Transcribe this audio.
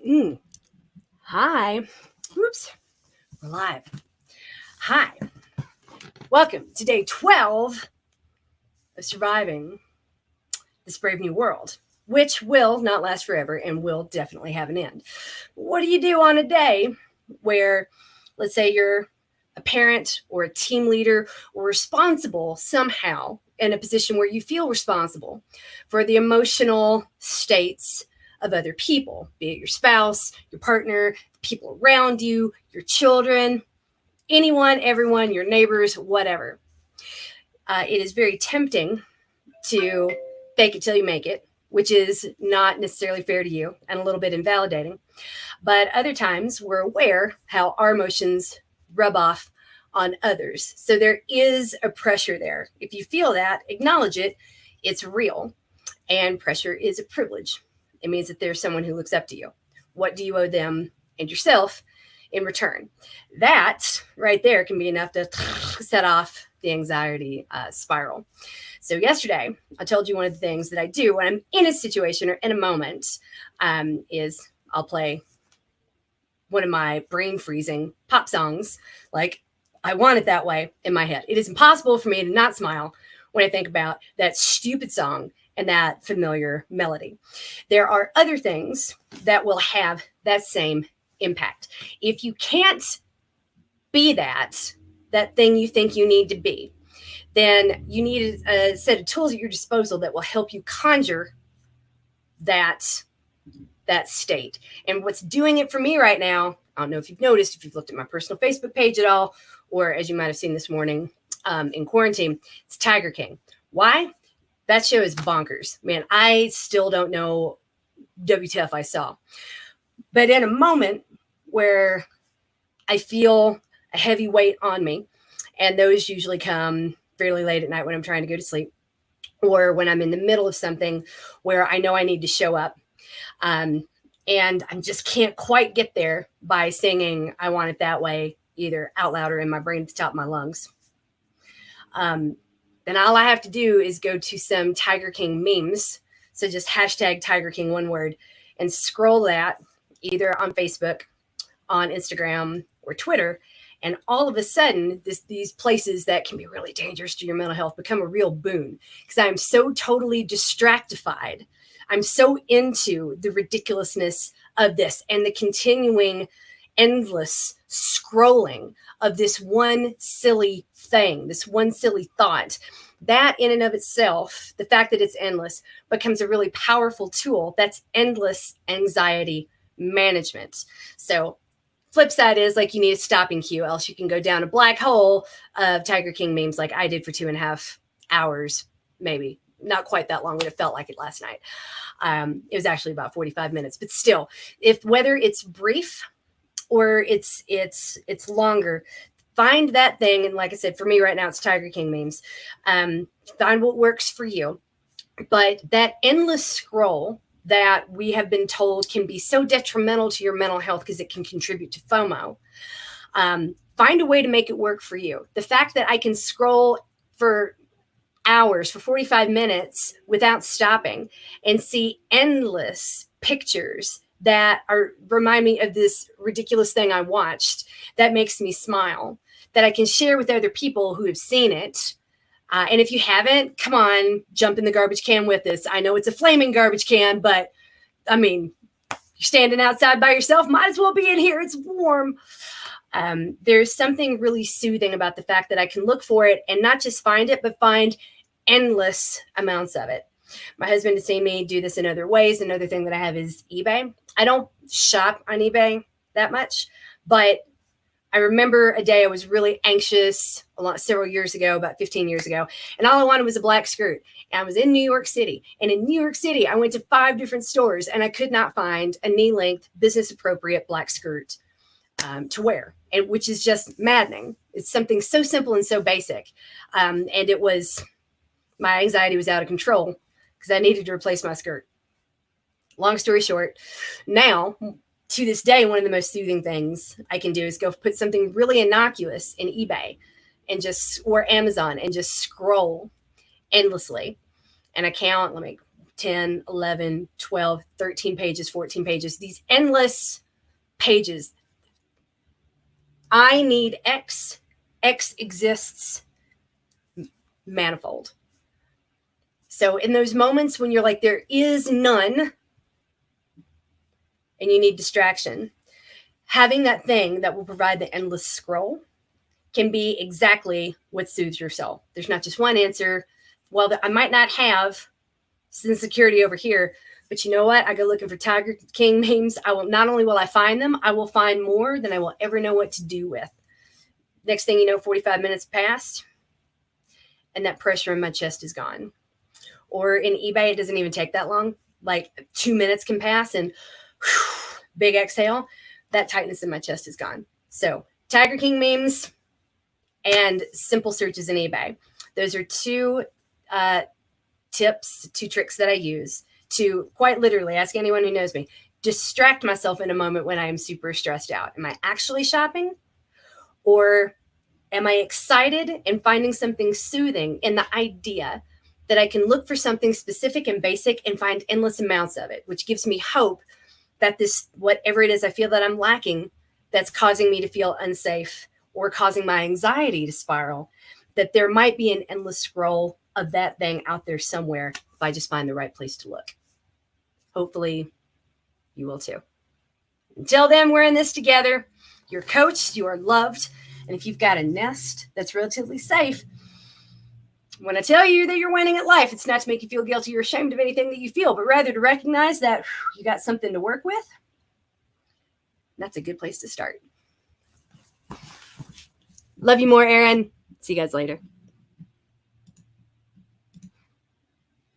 Mm. Hi. Oops. We're live. Hi. Welcome to day 12 of surviving this brave new world, which will not last forever and will definitely have an end. What do you do on a day where, let's say, you're a parent or a team leader or responsible somehow in a position where you feel responsible for the emotional states of other people, be it your spouse, your partner, people around you, your children, anyone, everyone, your neighbors, whatever. It is very tempting to fake it till you make it, which is not necessarily fair to you and a little bit invalidating. But other times we're aware how our emotions rub off on others. So there is a pressure there. If you feel that, acknowledge it. It's real. And pressure is a privilege. It means that there's someone who looks up to you. What do you owe them and yourself in return? That right there can be enough to set off the anxiety spiral. So yesterday, I told you one of the things that I do when I'm in a situation or in a moment is I'll play one of my brain freezing pop songs, like I Want It That Way, in my head. It is impossible for me to not smile when I think about that stupid song and that familiar melody. There are other things that will have that same impact. If you can't be that thing you think you need to be, then you need a set of tools at your disposal that will help you conjure that state. And what's doing it for me right now, I don't know if you've noticed, if you've looked at my personal Facebook page at all, or as you might have seen this morning in quarantine, it's Tiger King. Why? That show is bonkers. Man, I still don't know WTF I saw. But in a moment where I feel a heavy weight on me, and those usually come fairly late at night when I'm trying to go to sleep, or when I'm in the middle of something where I know I need to show up, and I just can't quite get there by singing I Want It That Way, either out loud or in my brain at the top of my lungs. Then all I have to do is go to some Tiger King memes. So just hashtag Tiger King, one word, and scroll that either on Facebook, on Instagram, or Twitter. And all of a sudden, these places that can be really dangerous to your mental health become a real boon because I'm so totally distractified. I'm so into the ridiculousness of this and the continuing endless scrolling of this one silly thing, this one silly thought. That in and of itself, the fact that it's endless, becomes a really powerful tool. That's endless anxiety management. So flip side is like you need a stopping cue, else you can go down a black hole of Tiger King memes like I did for 2.5 hours, maybe. Not quite that long, but it felt like it last night. It was actually about 45 minutes, but still, if whether it's brief or it's longer, find that thing. And like I said, for me right now, it's Tiger King memes. Find what works for you. But that endless scroll that we have been told can be so detrimental to your mental health because it can contribute to FOMO. Find a way to make it work for you. The fact that I can scroll for hours, for 45 minutes without stopping and see endless pictures that remind me of this ridiculous thing I watched, that makes me smile, that I can share with other people who have seen it. And if you haven't, come on, jump in the garbage can with us. I know it's a flaming garbage can, but I mean, you're standing outside by yourself, might as well be in here. It's warm. There's something really soothing about the fact that I can look for it and not just find it, but find endless amounts of it. My husband has seen me do this in other ways. Another thing that I have is eBay. I don't shop on eBay that much, but I remember a day I was really anxious several years ago, about 15 years ago, and all I wanted was a black skirt. And I was in New York City. And in New York City, I went to 5 different stores, and I could not find a knee-length, business-appropriate black skirt to wear, and which is just maddening. It's something so simple and so basic. And it was, my anxiety was out of control because I needed to replace my skirt. Long story short, now, to this day, one of the most soothing things I can do is go put something really innocuous in eBay or Amazon and just scroll endlessly. And I count, let me 10, 11, 12, 13 pages, 14 pages, these endless pages. I need X. X exists, manifold. So in those moments when you're like, there is none, and you need distraction, having that thing that will provide the endless scroll can be exactly what soothes your soul. There's not just one answer. Well, I might not have insecurity over here, but you know what? I go looking for Tiger King memes. I will not only will I find them, I will find more than I will ever know what to do with. Next thing you know, 45 minutes passed, and that pressure in my chest is gone. Or in eBay, it doesn't even take that long. Like 2 minutes can pass, and whew, big exhale, that tightness in my chest is gone. So Tiger King memes and simple searches in eBay. Those are two tips, two tricks that I use to quite literally, ask anyone who knows me, distract myself in a moment when I am super stressed out. Am I actually shopping? Or am I excited and finding something soothing in the idea that I can look for something specific and basic and find endless amounts of it, which gives me hope that this, whatever it is I feel that I'm lacking, that's causing me to feel unsafe or causing my anxiety to spiral, that there might be an endless scroll of that thing out there somewhere if I just find the right place to look. Hopefully you will too. Until then, we're in this together. You're coached, you are loved. And if you've got a nest that's relatively safe, when I tell you that you're winning at life, it's not to make you feel guilty or ashamed of anything that you feel, but rather to recognize that you got something to work with. That's a good place to start. Love you more, Erin. See you guys later.